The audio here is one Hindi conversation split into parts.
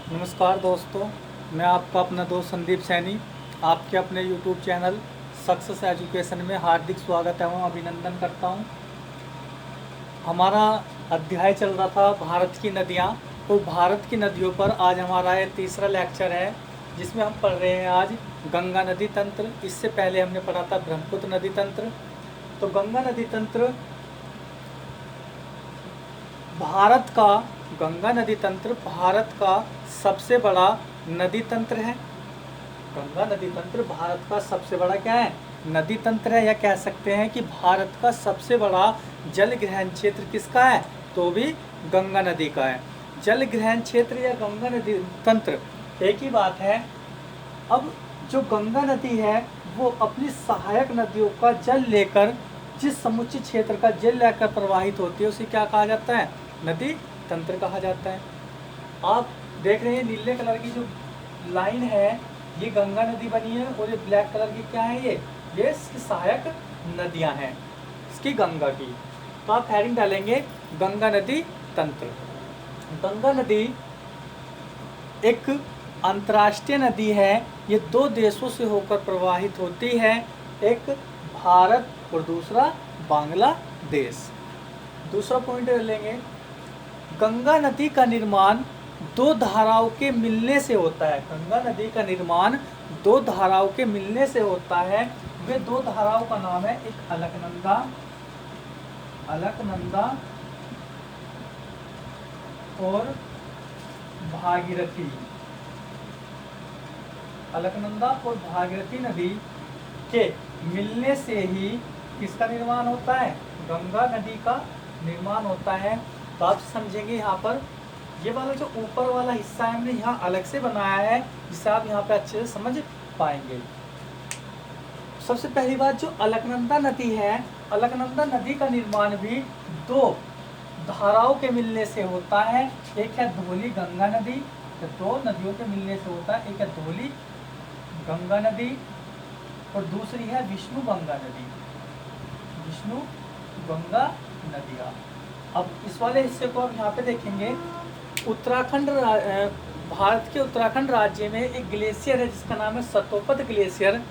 नमस्कार दोस्तों, मैं आपका अपना दोस्त संदीप सैनी आपके अपने YouTube चैनल सक्सेस एजुकेशन में हार्दिक स्वागत एवं अभिनंदन करता हूं। हमारा अध्याय चल रहा था भारत की नदियां। तो भारत की नदियों पर आज हमारा ये तीसरा लेक्चर है, जिसमें हम पढ़ रहे हैं आज गंगा नदी तंत्र। इससे पहले हमने पढ़ा था ब्रह्मपुत्र नदी तंत्र। तो गंगा नदी तंत्र भारत का गंगा नदी तंत्र भारत का सबसे बड़ा नदी तंत्र है। गंगा नदी तंत्र भारत का सबसे बड़ा क्या है? नदी तंत्र है, या कह सकते हैं कि भारत का सबसे बड़ा जल ग्रहण क्षेत्र किसका है? तो भी गंगा नदी का है। जल ग्रहण क्षेत्र या गंगा नदी तंत्र एक ही बात है। अब जो गंगा नदी है वो अपनी सहायक नदियों का जल लेकर, जिस समुचित क्षेत्र का जल लेकर प्रवाहित होती है, उसे क्या कहा जाता है? नदी तंत्र कहा जाता है। आप देख रहे हैं नीले कलर की जो लाइन है, ये गंगा नदी बनी है, और ये ब्लैक कलर की क्या है? ये इसकी सहायक नदियां हैं इसकी गंगा की। तो आप हेडिंग डालेंगे गंगा नदी तंत्र। गंगा नदी एक अंतर्राष्ट्रीय नदी है। ये दो देशों से होकर प्रवाहित होती है, एक भारत और दूसरा बांग्लादेश। दूसरा पॉइंट लेंगे, गंगा नदी का निर्माण दो धाराओं के मिलने से होता है। गंगा नदी का निर्माण दो धाराओं के मिलने से होता है। वे दो धाराओं का नाम है, एक अलकनंदा और भागीरथी। अलकनंदा और भागीरथी नदी के मिलने से ही किसका निर्माण होता है? गंगा नदी का निर्माण होता है। तो आप समझेंगे यहाँ पर ये वाला जो ऊपर वाला हिस्सा है हमने यहाँ अलग से बनाया है, जिसे आप यहाँ पे अच्छे से समझ पाएंगे। सबसे पहली बात, जो अलकनंदा नदी है, अलकनंदा नदी का निर्माण भी दो धाराओं के मिलने से होता है। एक है धौली गंगा नदी, तो दो नदियों के मिलने से होता है। एक है धौली गंगा नदी और दूसरी है विष्णु गंगा नदी। विष्णु गंगा नदियाँ। अब इस वाले हिस्से को आप यहाँ पे देखेंगे, उत्तराखंड भारत के उत्तराखंड राज्य में एक ग्लेशियर है जिसका नाम है सतोपत ग्लेशियर।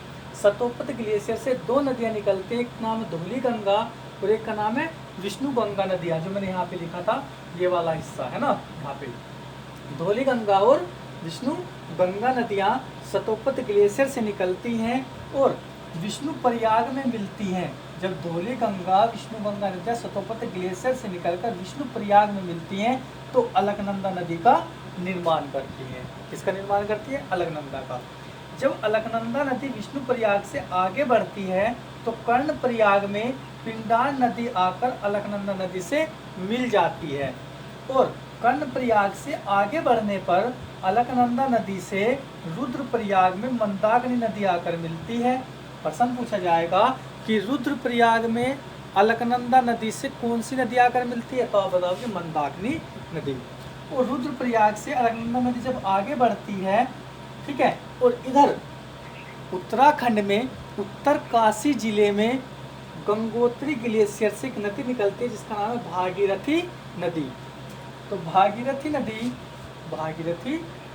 सतोपत ग्लेशियर से दो नदियाँ निकलती हैं, एक नाम है धौली गंगा और एक का नाम है विष्णु गंगा नदियाँ, जो मैंने यहाँ पे लिखा था, ये वाला हिस्सा है ना। यहाँ पे धौली गंगा और विष्णु गंगा नदियाँ सतोपत ग्लेशियर से निकलती हैं और विष्णु प्रयाग में मिलती हैं। जब धौली गंगा विष्णु गंगा नदियाँ सतोपत ग्लेशियर से निकलकर विष्णु प्रयाग में मिलती हैं तो अलकनंदा नदी का निर्माण करती है। किसका निर्माण करती है? अलकनंदा का। जब अलकनंदा नदी विष्णु प्रयाग से आगे बढ़ती है तो कर्ण प्रयाग में पिंडार नदी आकर अलकनंदा नदी से मिल जाती है, और कर्ण प्रयाग से आगे बढ़ने पर अलकनंदा नदी से रुद्रप्रयाग में मंदाकिनी नदी आकर मिलती है। प्रश्न पूछा जाएगा कि रुद्रप्रयाग में अलकनंदा नदी से कौन सी नदी आकर मिलती है? तो आप बताओ कि मंदाकिनी नदी। और रुद्रप्रयाग से अलकनंदा नदी जब आगे बढ़ती है, ठीक है, और इधर उत्तराखंड में उत्तरकाशी जिले में गंगोत्री ग्लेशियर से एक नदी निकलती है जिसका नाम है भागीरथी नदी। तो भागीरथी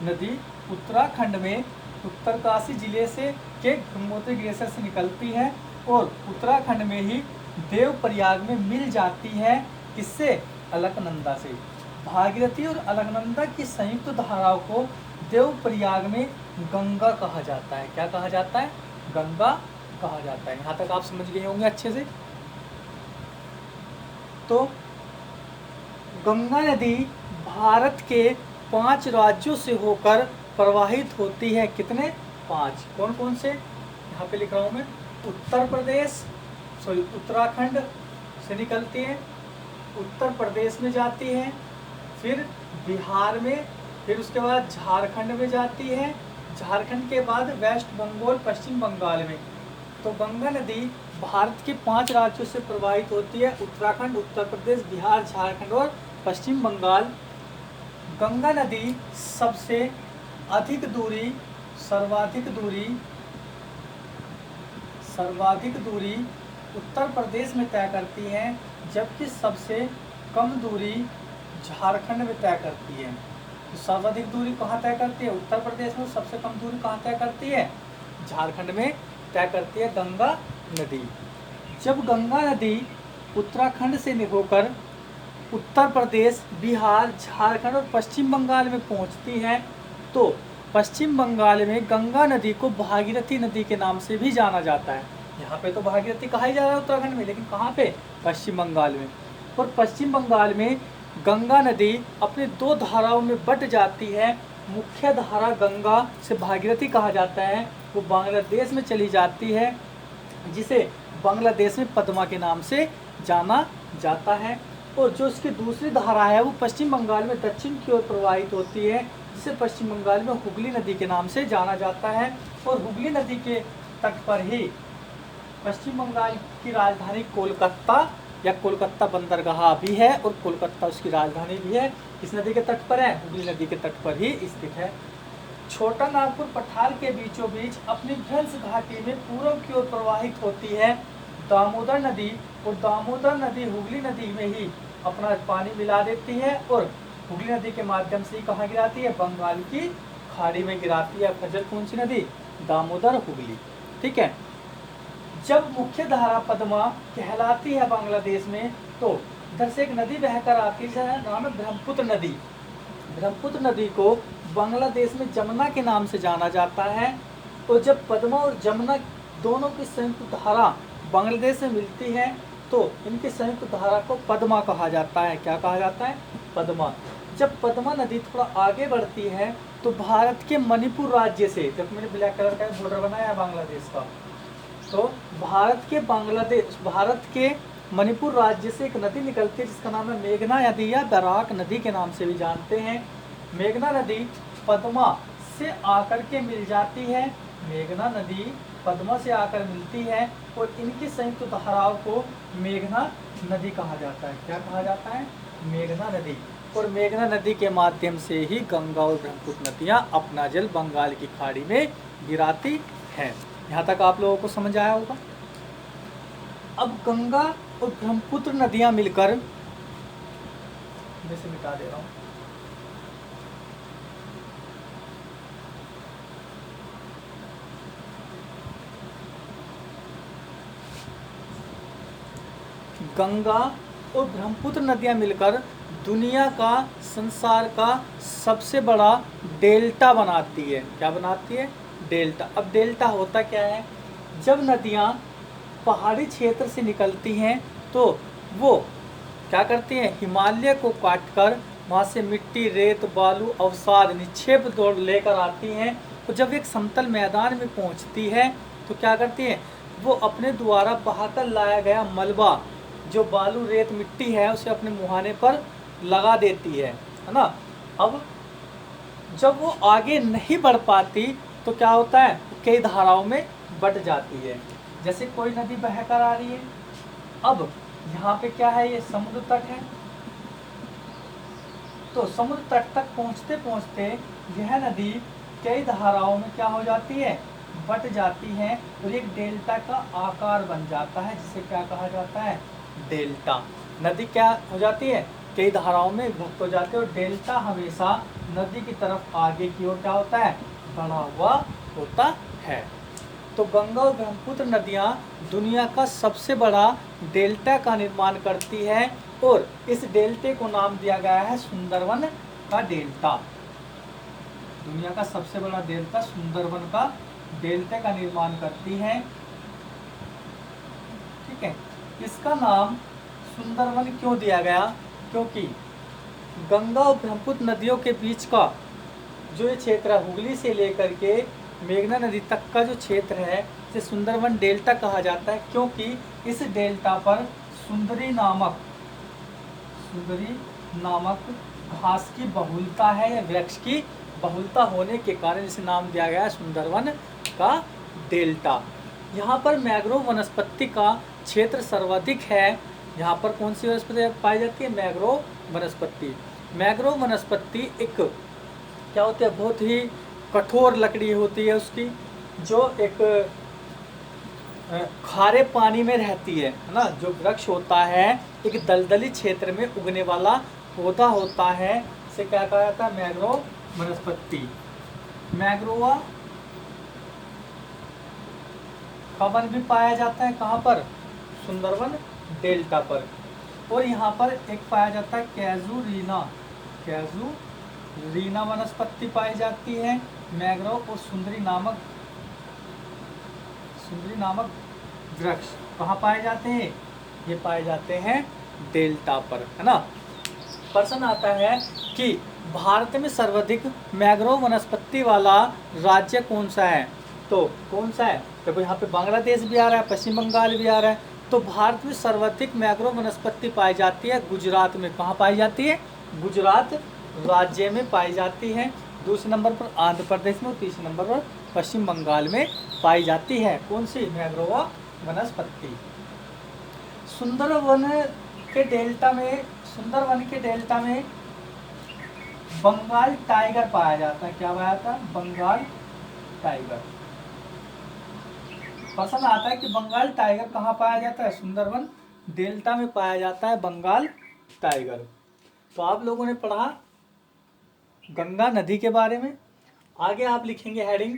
नदी उत्तराखंड में उत्तरकाशी जिले से के गंगोत्री ग्लेशियर से निकलती है और उत्तराखंड में ही देवप्रयाग में मिल जाती है। किससे? अलकनंदा से। भागीरथी और अलकनंदा की संयुक्त धाराओं को देवप्रयाग में गंगा कहा जाता है। क्या कहा जाता है? गंगा कहा जाता है। यहाँ तक आप समझ गए होंगे अच्छे से। तो गंगा नदी भारत के 5 राज्यों से होकर प्रवाहित होती है। कितने? 5। कौन कौन से? यहाँ पे लिख रहा हूँ मैं। उत्तर प्रदेश, उत्तराखंड से निकलती है, उत्तर प्रदेश में जाती है, फिर बिहार में, फिर उसके बाद झारखंड में जाती है, झारखंड के बाद वेस्ट बंगाल पश्चिम बंगाल में। तो गंगा नदी भारत के 5 राज्यों से प्रवाहित होती है, उत्तराखंड, उत्तर प्रदेश, बिहार, झारखंड और पश्चिम बंगाल। गंगा नदी सबसे अधिक दूरी, सर्वाधिक दूरी उत्तर प्रदेश में तय करती है, जबकि सबसे कम दूरी झारखंड में तय करती है। तो सर्वाधिक दूरी कहाँ तय करती है? उत्तर प्रदेश में। सबसे कम दूरी कहाँ तय करती है? झारखंड में तय करती है गंगा नदी। जब गंगा नदी उत्तराखंड से होकर उत्तर प्रदेश, बिहार, झारखंड और पश्चिम बंगाल में पहुंचती है तो पश्चिम बंगाल में गंगा नदी को भागीरथी नदी के नाम से भी जाना जाता है। यहाँ पे तो भागीरथी कहा ही जा रहा है उत्तराखंड में, लेकिन कहाँ पे? पश्चिम बंगाल में। और पश्चिम बंगाल में गंगा नदी अपने दो धाराओं में बट जाती है। मुख्य धारा गंगा से भागीरथी कहा जाता है, वो बांग्लादेश में चली जाती है, जिसे बांग्लादेश में पद्मा के नाम से जाना जाता है। और जो इसकी दूसरी धारा है वो पश्चिम बंगाल में दक्षिण की ओर प्रवाहित होती है, जिसे पश्चिम बंगाल में हुगली नदी के नाम से जाना जाता है। और हुगली नदी के तट पर ही पश्चिम बंगाल की राजधानी कोलकाता या कोलकाता बंदरगाह भी है, और कोलकाता उसकी राजधानी भी है। इस नदी के तट पर है, हुगली नदी के तट पर ही स्थित है। छोटा नागपुर पठार के बीचों बीच अपनी भ्रंश घाटी में पूर्व की ओर प्रवाहित होती है दामोदर नदी, और दामोदर नदी हुगली नदी में ही अपना पानी मिला देती है, और हुगली नदी के माध्यम से ही कहाँ गिराती है? बंगाल की खाड़ी में गिराती है। फजल कौन सी नदी? दामोदर हुगली। ठीक है। जब मुख्य धारा पद्मा कहलाती है बांग्लादेश में, तो इधर से एक नदी बहकर आती है, नाम है ब्रह्मपुत्र नदी। ब्रह्मपुत्र नदी को बांग्लादेश में जमुना के नाम से जाना जाता है। और जब पद्मा और जमुना दोनों की संयुक्त धारा बांग्लादेश में मिलती है तो इनकी संयुक्त धारा को पद्मा कहा जाता है। क्या कहा जाता है? पद्मा। जब पद्मा नदी थोड़ा आगे बढ़ती है तो भारत के मणिपुर राज्य से, जब मैंने ब्लैक कलर का बॉर्डर बनाया है बांग्लादेश का, तो भारत के मणिपुर राज्य से एक नदी निकलती है जिसका नाम है मेघना नदी या बराक नदी के नाम से भी जानते हैं। मेघना नदी पद्मा से आकर के मिल जाती है। मेघना नदी पद्मा से आकर मिलती है और इनकी संयुक्त धाराओं को मेघना नदी कहा जाता है। क्या कहा जाता है? मेघना नदी। और मेघना नदी के माध्यम से ही गंगा और ब्रह्मपुत्र नदियाँ अपना जल बंगाल की खाड़ी में गिराती हैं। यहाँ तक आप लोगों को समझ आया होगा। अब गंगा और ब्रह्मपुत्र नदियाँ मिलकर, मैं इसे मिटा दे रहा हूँ, गंगा और ब्रह्मपुत्र नदियाँ मिलकर दुनिया का, संसार का सबसे बड़ा डेल्टा बनाती है। क्या बनाती है? डेल्टा। अब डेल्टा होता क्या है? जब नदियाँ पहाड़ी क्षेत्र से निकलती हैं तो वो क्या करती हैं? हिमालय को काटकर वहाँ से मिट्टी, रेत, बालू, अवसाद, निक्षेप दौड़ लेकर आती हैं। तो जब एक समतल मैदान में पहुँचती है तो क्या करती है? वो अपने द्वारा बहाकर लाया गया मलबा, जो बालू, रेत, मिट्टी है, उसे अपने मुहाने पर लगा देती है ना। अब जब वो आगे नहीं बढ़ पाती तो क्या होता है? कई धाराओं में बट जाती है। जैसे कोई नदी बहकर आ रही है, अब यहाँ पे क्या है? ये समुद्र तट है, तो समुद्र तट तक पहुँचते पहुँचते यह नदी कई धाराओं में क्या हो जाती है? बट जाती है, और एक डेल्टा का आकार बन जाता है, जिसे क्या कहा जाता है? डेल्टा। नदी क्या हो जाती है? कई धाराओं में विभक्त हो जाती है, और डेल्टा हमेशा नदी की तरफ आगे की ओर क्या होता है? बढ़ा हुआ होता है। तो गंगा और ब्रह्मपुत्र नदियाँ दुनिया का सबसे बड़ा डेल्टा का निर्माण करती है, और इस डेल्टे को नाम दिया गया है सुंदरवन का डेल्टा। दुनिया का सबसे बड़ा डेल्टा सुंदरवन का डेल्टे का निर्माण करती है। ठीक है। इसका नाम सुंदरवन क्यों दिया गया? क्योंकि गंगा और ब्रह्मपुत्र नदियों के बीच का जो ये क्षेत्र है, हुगली से लेकर के मेघना नदी तक का जो क्षेत्र है, इसे सुंदरवन डेल्टा कहा जाता है। क्योंकि इस डेल्टा पर सुंदरी नामक घास की बहुलता है, या वृक्ष की बहुलता होने के कारण इसे नाम दिया गया है सुंदरवन का डेल्टा। यहाँ पर मैंग्रोव वनस्पति का क्षेत्र सर्वाधिक है। यहाँ पर कौन सी वनस्पति पाई जाती है? मैंग्रोव वनस्पति। मैंग्रोव वनस्पति एक क्या होती है? बहुत ही कठोर लकड़ी होती है उसकी, जो एक खारे पानी में रहती है ना। जो वृक्ष होता है एक दलदली क्षेत्र में उगने वाला पौधा होता है, इसे क्या कहा जाता है? मैंग्रोव वनस्पति। मैंग्रोवा का वन भी पाया जाता है कहाँ पर? सुंदरवन डेल्टा पर। और यहाँ पर एक पाया जाता है कैजुरीना। कैजुरीना वनस्पति पाई जाती है। मैंग्रोव और सुंदरी नामक वृक्ष कहाँ पाए जाते हैं? ये पाए जाते हैं डेल्टा पर, है ना। प्रश्न आता है कि भारत में सर्वाधिक मैंग्रोव वनस्पति वाला राज्य कौन सा है? तो कौन सा है? देखो यहाँ पे बांग्लादेश भी आ रहा है, पश्चिम बंगाल भी आ रहा है। तो भारत में सर्वाधिक मैंग्रोव वनस्पति पाई जाती है गुजरात में। कहाँ पाई जाती है? गुजरात राज्य में पाई जाती है। दूसरे नंबर पर आंध्र प्रदेश में और तीसरे नंबर पर पश्चिम बंगाल में पाई जाती है। कौन सी? मैंग्रोव वनस्पति। सुंदरवन के डेल्टा में बंगाल टाइगर पाया जाता है। क्या पाया जाता है? बंगाल टाइगर। प्रश्न आता है कि बंगाल टाइगर कहाँ पाया जाता है? सुंदरवन डेल्टा में पाया जाता है बंगाल टाइगर। तो आप लोगों ने पढ़ा गंगा नदी के बारे में। आगे आप लिखेंगे हेडिंग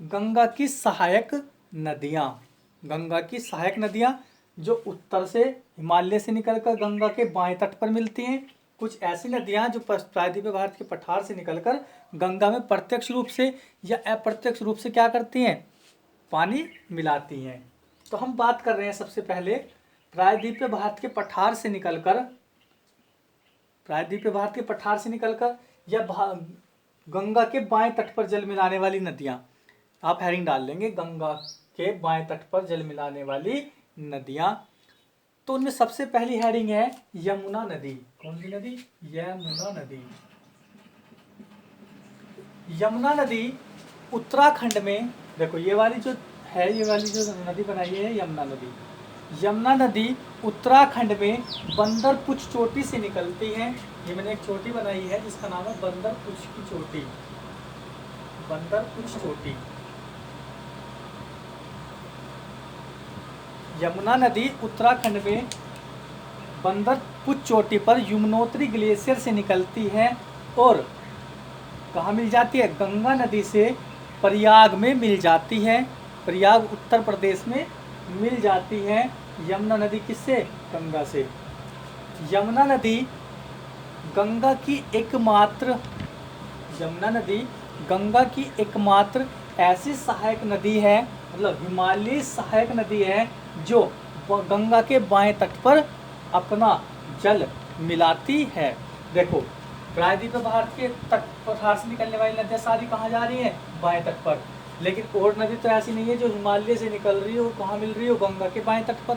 गंगा की सहायक नदियाँ। गंगा की सहायक नदियाँ जो उत्तर से हिमालय से निकलकर गंगा के बाएं तट पर मिलती हैं। कुछ ऐसी नदियाँ जो प्रायद्वीपीय भारत के पठार से निकलकर गंगा में प्रत्यक्ष रूप से या अप्रत्यक्ष रूप से क्या करती हैं? पानी मिलाती हैं। तो हम बात कर रहे हैं सबसे पहले प्रायद्वीपीय भारत के पठार से निकलकर या गंगा के बाएं तट पर जल मिलाने वाली नदियाँ। आप हेडिंग डाल लेंगे गंगा के बाएं तट पर जल मिलाने वाली नदियाँ। तो उनमें सबसे पहली हेडिंग है यमुना नदी। कौन सी नदी? यमुना नदी। यमुना नदी उत्तराखंड में, देखो ये वाली जो नदी बनाई है यमुना नदी। यमुना नदी उत्तराखंड में बंदरपुछ चोटी से निकलती है। ये मैंने एक चोटी बनाई है जिसका नाम है बंदरपुछ की चोटी। बंदरपुछ चोटी। यमुना नदी उत्तराखंड में बंदरपुछ चोटी पर यमुनोत्री ग्लेशियर से निकलती है और कहाँ मिल जाती है? गंगा नदी से प्रयाग में मिल जाती है। प्रयाग उत्तर प्रदेश में मिल जाती है। यमुना नदी किससे? गंगा से। यमुना नदी गंगा की एकमात्र ऐसी सहायक नदी है, मतलब हिमालयी सहायक नदी है जो गंगा के बाएं तट पर अपना जल मिलाती है। देखो प्रायद्वीपीय भारत के तट पठार से निकलने वाली नदियाँ सारी कहाँ जा रही हैं? बाएं तट पर। लेकिन और नदी तो ऐसी नहीं है जो हिमालय से निकल रही हो, कहाँ मिल रही हो? गंगा के बाएं तट पर।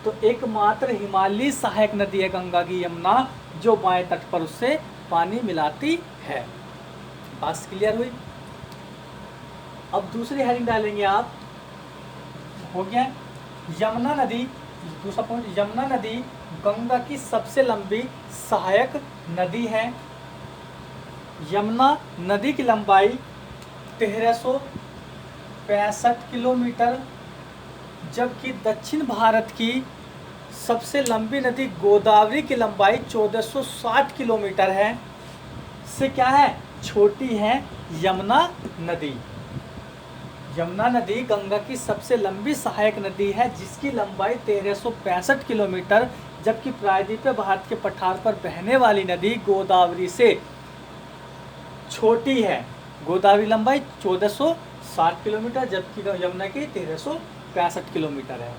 तो एकमात्र हिमालयी सहायक नदी है गंगा की यमुना, जो बाएं तट पर उससे पानी मिलाती है। बात क्लियर हुई? अब दूसरी हेडिंग डालेंगे आप। हो गया यमुना नदी। दूसरा पॉइंट, यमुना नदी गंगा की सबसे लंबी सहायक नदी है। यमुना नदी की लंबाई 1365 किलोमीटर, जबकि दक्षिण भारत की सबसे लंबी नदी गोदावरी की लंबाई 1460 किलोमीटर है। से क्या है? छोटी है यमुना नदी। यमुना नदी गंगा की सबसे लंबी सहायक नदी है जिसकी लंबाई 1365 किलोमीटर, जबकि प्रायद्वीपीय भारत के पठार पर बहने वाली नदी गोदावरी से छोटी है। गोदावरी लंबाई 1460 किलोमीटर जबकि यमुना की 1365 किलोमीटर है।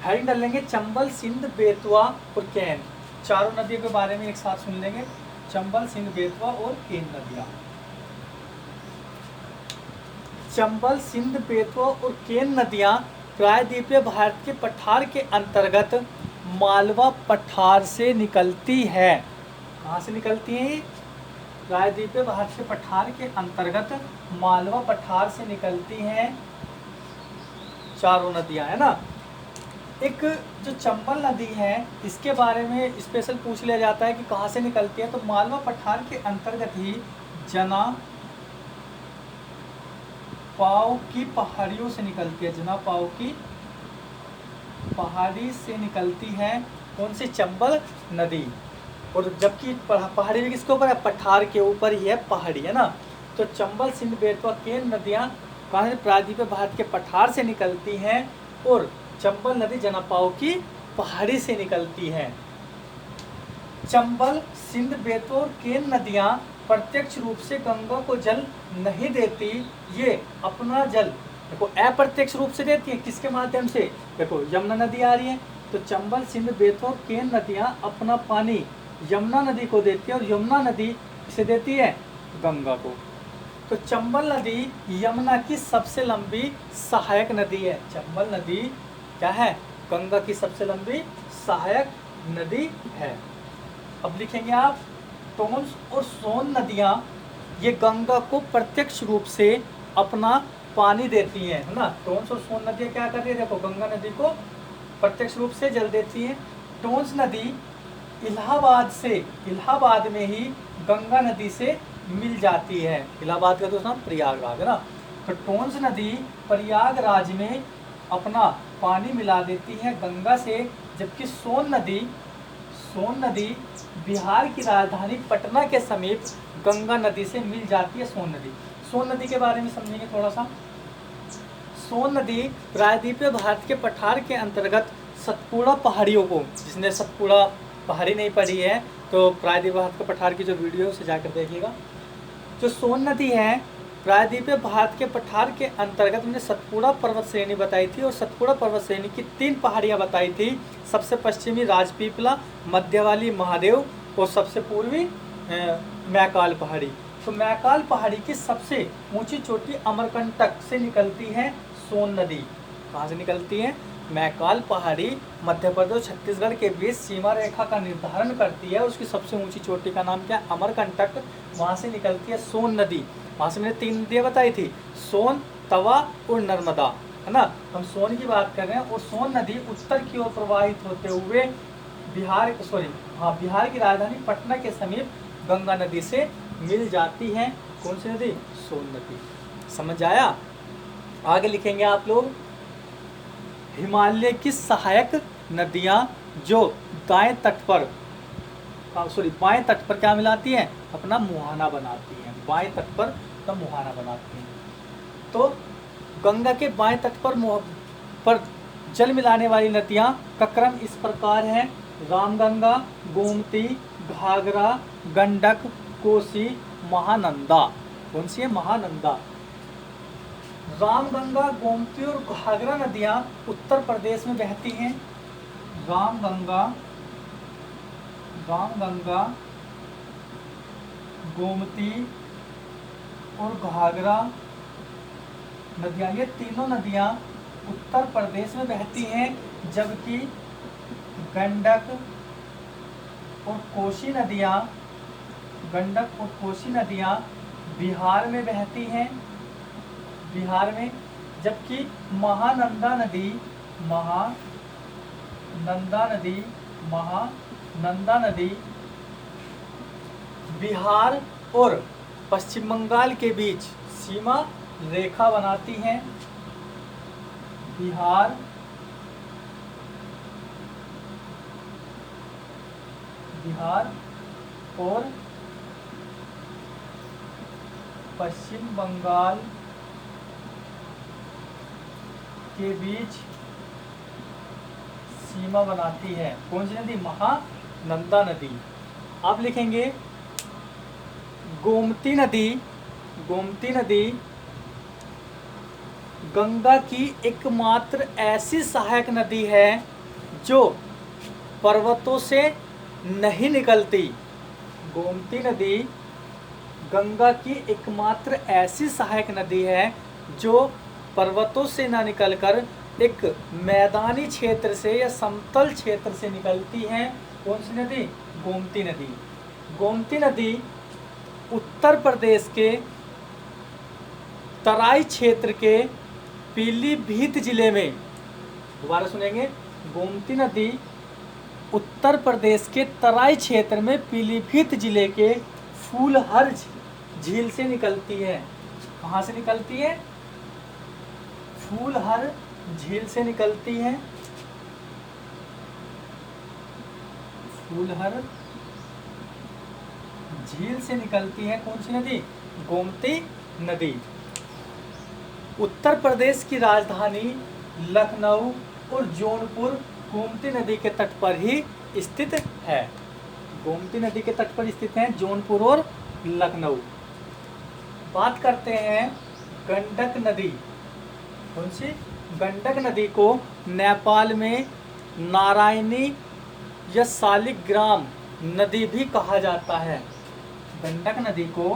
हेडिंग कर लेंगे चंबल, सिंध, बेतवा और केन। चारों नदियों के बारे में एक साथ सुन लेंगे। चंबल, सिंध, बेतवा और केन नदियाँ। चंबल, सिंध, बेतवा और केन नदियाँ प्रायद्वीपीय भारत के पठार के अंतर्गत मालवा पठार से निकलती है। कहाँ से निकलती हैं? प्रायद्वीपीय भारत के पठार के अंतर्गत मालवा पठार से निकलती हैं चारों नदियाँ, है ना। एक जो चंबल नदी है इसके बारे में स्पेशल पूछ लिया जाता है कि कहाँ से निकलती है। तो मालवा पठार के अंतर्गत ही जना पाव की पहाड़ियों से निकलती है। जना पाव की पहाड़ी से निकलती है कौन सी? चंबल नदी। और जबकि पहाड़ी भी किसके ऊपर है, पठार के ऊपर ही है पहाड़ी, है ना। तो चंबल सिंध बेतवा केन नदियाँ कहाँ से, प्रायद्वीपीय भारत के पठार से निकलती हैं और चंबल नदी जनपाओ की पहाड़ी से निकलती है। चंबल सिंध बेतवा और केन नदियाँ प्रत्यक्ष रूप से गंगा को जल नहीं देती, ये अपना जल देखो अप्रत्यक्ष रूप से देती है, किसके माध्यम से, देखो यमुना नदी आ रही है, तो चंबल सिंध बेतवा और केन नदियाँ अपना पानी यमुना नदी को देती है और यमुना नदी किसे देती है, गंगा को। तो चंबल नदी यमुना की सबसे लंबी सहायक नदी है। चंबल नदी क्या है, गंगा की सबसे लंबी सहायक नदी है। अब लिखेंगे आप, टोंस और सोन नदियाँ ये गंगा को प्रत्यक्ष रूप से अपना पानी देती हैं, है ना। टोंस और सोन नदियाँ क्या कर रही है, देखो गंगा नदी को प्रत्यक्ष रूप से जल देती है। टोंस नदी इलाहाबाद में ही गंगा नदी से मिल जाती है। इलाहाबाद का दूसरा नाम प्रयागराज, है ना। तो टोंस नदी प्रयागराज में अपना पानी मिला देती है गंगा से, जबकि सोन नदी बिहार की राजधानी पटना के समीप गंगा नदी से मिल जाती है। सोन नदी के बारे में समझेंगे थोड़ा सा। सोन नदी प्रायद्वीपीय भारत के पठार के अंतर्गत सतपुड़ा पहाड़ियों को, जिसने सतपुड़ा पहाड़ी नहीं पड़ी है तो प्रायद्वीपीय भारत के पठार की जो वीडियो है उसे जाकर देखिएगा। जो सोन नदी है प्रायद्वीपीय भारत के पठार के अंतर्गत हमने सतपुड़ा पर्वत श्रेणी बताई थी, और सतपुड़ा पर्वत श्रेणी की 3 पहाड़ियाँ बताई थी। सबसे पश्चिमी राजपीपला, मध्य वाली महादेव और सबसे पूर्वी मैकाल पहाड़ी। तो मैकाल पहाड़ी की सबसे ऊंची चोटी अमरकंटक से निकलती है सोन नदी। कहाँ से निकलती है, मैकाल पहाड़ी मध्य प्रदेश छत्तीसगढ़ के बीच सीमा रेखा का निर्धारण करती है। उसकी सबसे ऊंची चोटी का नाम क्या है, अमरकंटक। वहाँ से निकलती है सोन नदी। वहाँ से मैंने 3 नदियाँ बताई थी, सोन, तवा और नर्मदा, है ना। हम सोन की बात कर रहे हैं। और सोन नदी उत्तर की ओर प्रवाहित होते हुए बिहार की राजधानी पटना के समीप गंगा नदी से मिल जाती है। कौन सी नदी, सोन नदी। समझ आया। आगे लिखेंगे आप लोग, हिमालय की सहायक नदियाँ जो बाएं तट पर क्या मिलाती हैं, अपना मुहाना बनाती हैं। बाएं तट पर का मुहाना बनाती हैं। तो गंगा के बाएं तट पर जल मिलाने वाली नदियाँ का क्रम इस प्रकार है, रामगंगा, गोमती, घाघरा, गंडक, कोसी, महानंदा। कौन सी है, महानंदा। रामगंगा, गोमती और घाघरा नदियाँ उत्तर प्रदेश में बहती हैं। रामगंगा, गोमती और घाघरा नदियाँ, ये तीनों नदियाँ उत्तर प्रदेश में बहती हैं, जबकि गंडक और कोसी नदियाँ बिहार में बहती हैं, जबकि महानंदा नदी बिहार और पश्चिम बंगाल के बीच सीमा रेखा बनाती हैं। बिहार और पश्चिम बंगाल के बीच सीमा बनाती है। कौन सी नदी, महानंदा नदी। आप लिखेंगे गोमती नदी गंगा की एकमात्र ऐसी सहायक नदी है जो पर्वतों से नहीं निकलती। गोमती नदी गंगा की एकमात्र ऐसी सहायक नदी है जो पर्वतों से ना निकलकर एक मैदानी क्षेत्र से या समतल क्षेत्र से निकलती है। कौन सी नदी, गोमती नदी। गोमती नदी उत्तर प्रदेश के तराई क्षेत्र के पीलीभीत जिले में, दोबारा सुनेंगे, गोमती नदी उत्तर प्रदेश के तराई क्षेत्र में पीलीभीत जिले के फूलहर झील से निकलती है। कहाँ से निकलती है, फूलहर झील से निकलती है। फूलहर झील से निकलती है कौन सी नदी? गोमती नदी। उत्तर प्रदेश की राजधानी लखनऊ और जौनपुर गोमती नदी के तट पर ही स्थित है। गोमती नदी के तट पर स्थित हैं जौनपुर और लखनऊ। बात करते हैं गंडक नदी। कौन सी? गंडक नदी को नेपाल में नारायणी या शालिग्राम नदी भी कहा जाता है। गंडक नदी को,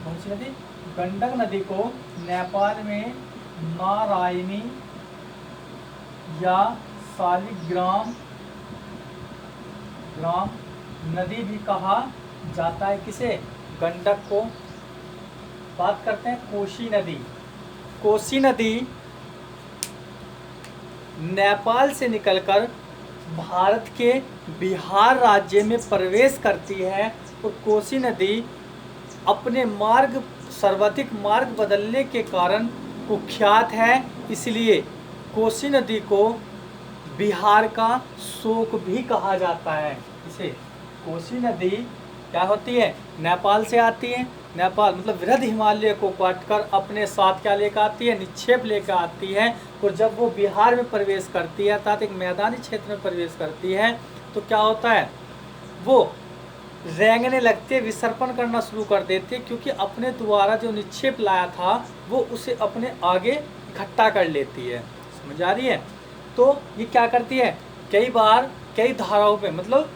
कौन सी नदी? गंडक नदी को नेपाल में नारायणी या शालिग्राम नदी भी कहा जाता है। किसे? गंडक को। बात करते हैं कोसी नदी। कोसी नदी नेपाल से निकलकर भारत के बिहार राज्य में प्रवेश करती है और कोसी नदी अपने सर्वाधिक मार्ग बदलने के कारण कुख्यात है। इसलिए कोसी नदी को बिहार का शोक भी कहा जाता है। इसे कोसी नदी क्या होती है? नेपाल से आती है। नेपाल मतलब वृहद हिमालय को काटकर अपने साथ क्या लेकर आती है? निक्षेप लेकर आती है। और जब वो बिहार में प्रवेश करती है अर्थात एक मैदानी क्षेत्र में प्रवेश करती है तो क्या होता है? वो रेंगने लगते हैं, विसर्पण करना शुरू कर देते हैं, क्योंकि अपने द्वारा जो निक्षेप लाया था वो उसे अपने आगे इकट्ठा कर लेती है। समझ आ रही है? तो ये क्या करती है? कई बार कई धाराओं पे मतलब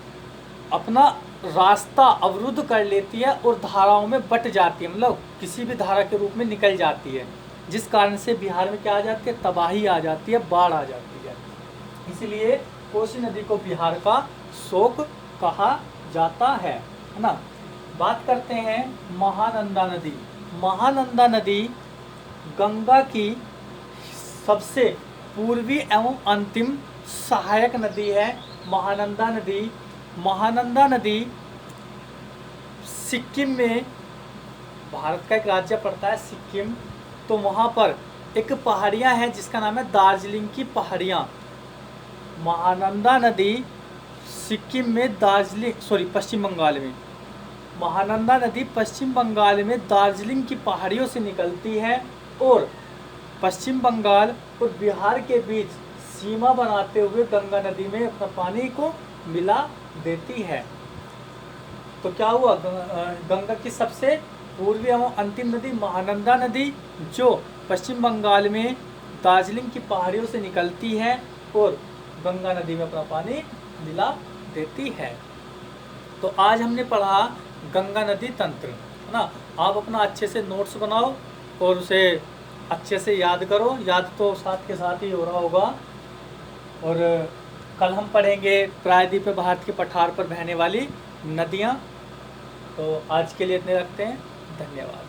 अपना रास्ता अवरुद्ध कर लेती है और धाराओं में बट जाती है, मतलब किसी भी धारा के रूप में निकल जाती है, जिस कारण से बिहार में क्या आ जाती है? तबाही आ जाती है, बाढ़ आ जाती है। इसलिए कोसी नदी को बिहार का शोक कहा जाता है ना। बात करते हैं महानंदा नदी। महानंदा नदी गंगा की सबसे पूर्वी एवं अंतिम सहायक नदी है। महानंदा नदी सिक्किम में, भारत का एक राज्य पड़ता है सिक्किम, तो वहाँ पर एक पहाड़ियाँ हैं जिसका नाम है दार्जिलिंग की पहाड़ियाँ। महानंदा नदी सिक्किम में पश्चिम बंगाल में, महानंदा नदी पश्चिम बंगाल में दार्जिलिंग की पहाड़ियों से निकलती है और पश्चिम बंगाल और बिहार के बीच सीमा बनाते हुए गंगा नदी में अपना पानी को मिला देती है। तो क्या हुआ? गंगा की सबसे पूर्वी एवं अंतिम नदी महानंदा नदी जो पश्चिम बंगाल में दार्जिलिंग की पहाड़ियों से निकलती है और गंगा नदी में अपना पानी मिला देती है। तो आज हमने पढ़ा गंगा नदी तंत्र, है ना। आप अपना अच्छे से नोट्स बनाओ और उसे अच्छे से याद करो। याद तो साथ के साथ ही हो रहा होगा। और कल हम पढ़ेंगे प्रायद्वीप भारत के पठार पर बहने वाली नदियाँ। तो आज के लिए इतने रखते हैं। धन्यवाद।